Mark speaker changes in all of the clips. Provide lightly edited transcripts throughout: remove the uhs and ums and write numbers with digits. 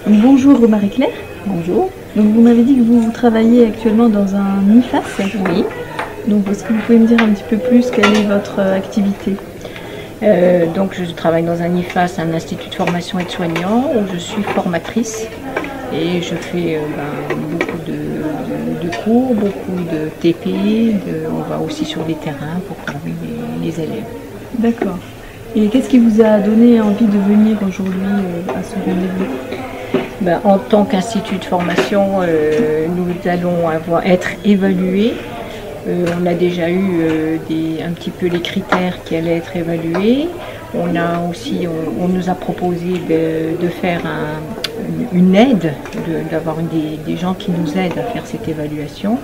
Speaker 1: Bonjour Marie-Claire.
Speaker 2: Bonjour.
Speaker 1: Donc vous m'avez dit que vous travaillez actuellement dans un IFAS.
Speaker 2: Oui.
Speaker 1: Donc est-ce que vous pouvez me dire un petit peu plus quelle est votre activité?
Speaker 2: Donc je travaille dans un IFAS, un institut de formation aide-soignant, où je suis formatrice et je fais beaucoup de cours, beaucoup de TP, on va aussi sur les terrains pour former les élèves.
Speaker 1: D'accord. Et qu'est-ce qui vous a donné envie de venir aujourd'hui à ce rendez-vous?
Speaker 2: En tant qu'institut de formation, nous allons être évalués. On a déjà eu un petit peu les critères qui allaient être évalués. On nous a proposé de faire une aide, d'avoir des gens qui nous aident à faire cette évaluation.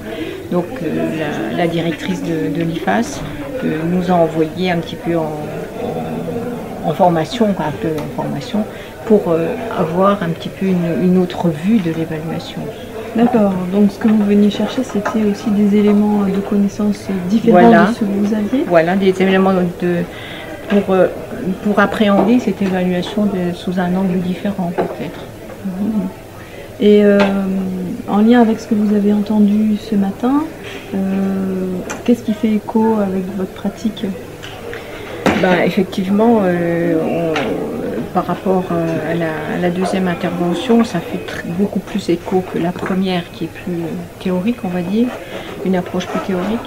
Speaker 2: Donc la directrice de l'IFAS nous a envoyé un petit peu en formation, pour avoir un petit peu une autre vue de l'évaluation.
Speaker 1: D'accord, donc ce que vous veniez chercher, c'était aussi des éléments de connaissances différents de ce que vous aviez?
Speaker 2: Voilà, des éléments pour appréhender cette évaluation sous un angle différent peut-être.
Speaker 1: Et en lien avec ce que vous avez entendu ce matin, qu'est-ce qui fait écho avec votre pratique?
Speaker 2: Effectivement, par rapport à la deuxième intervention, ça fait beaucoup plus écho que la première qui est plus théorique, on va dire, une approche plus théorique,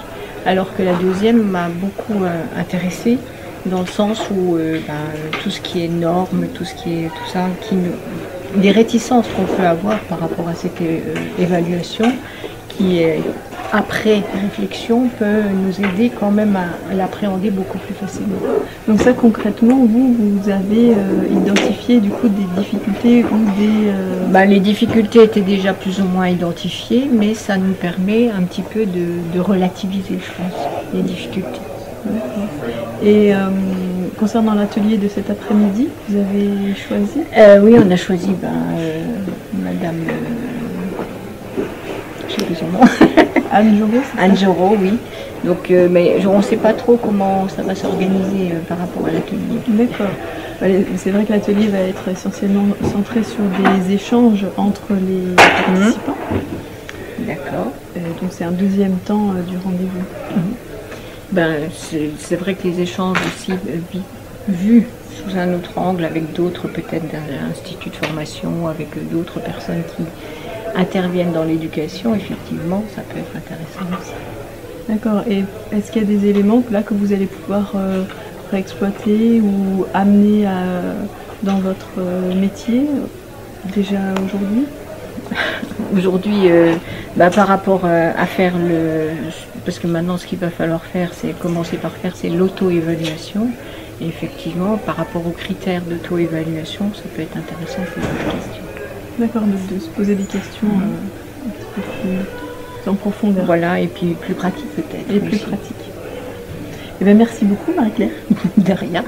Speaker 2: alors que la deuxième m'a beaucoup intéressée dans le sens où tout ce qui est normes, tout ça, des réticences qu'on peut avoir par rapport à cette évaluation qui est après réflexion peut nous aider quand même à l'appréhender beaucoup plus facilement.
Speaker 1: Donc ça concrètement, vous avez identifié du coup des difficultés ou des...
Speaker 2: Les difficultés étaient déjà plus ou moins identifiées, mais ça nous permet un petit peu de relativiser, je pense, les difficultés.
Speaker 1: Et concernant l'atelier de cet après-midi, vous avez choisi?
Speaker 2: Oui, on a choisi Madame... je sais plus son nom.
Speaker 1: Anne Jorot,
Speaker 2: Anne Jorot, oui. Donc, mais on ne sait pas trop comment ça va s'organiser par rapport à l'atelier.
Speaker 1: D'accord. C'est vrai que l'atelier va être essentiellement centré sur des échanges entre les participants.
Speaker 2: D'accord.
Speaker 1: Donc c'est un deuxième temps du rendez-vous.
Speaker 2: C'est vrai que les échanges aussi vus sous un autre angle avec d'autres, peut-être d'un institut de formation, avec d'autres personnes qui interviennent dans l'éducation, effectivement, ça peut être intéressant aussi.
Speaker 1: D'accord. Et est-ce qu'il y a des éléments là que vous allez pouvoir réexploiter ou amener dans votre métier déjà aujourd'hui?
Speaker 2: Aujourd'hui, par rapport à faire parce que maintenant ce qu'il va falloir faire, c'est commencer par faire, c'est l'auto-évaluation. Et effectivement, par rapport aux critères d'auto-évaluation, ça peut être intéressant de poser des questions.
Speaker 1: D'accord, de se poser des questions un petit peu plus en profondeur.
Speaker 2: Voilà, et puis plus pratique peut-être.
Speaker 1: Et plus pratique. Eh bien, merci beaucoup Marie-Claire.
Speaker 2: De rien.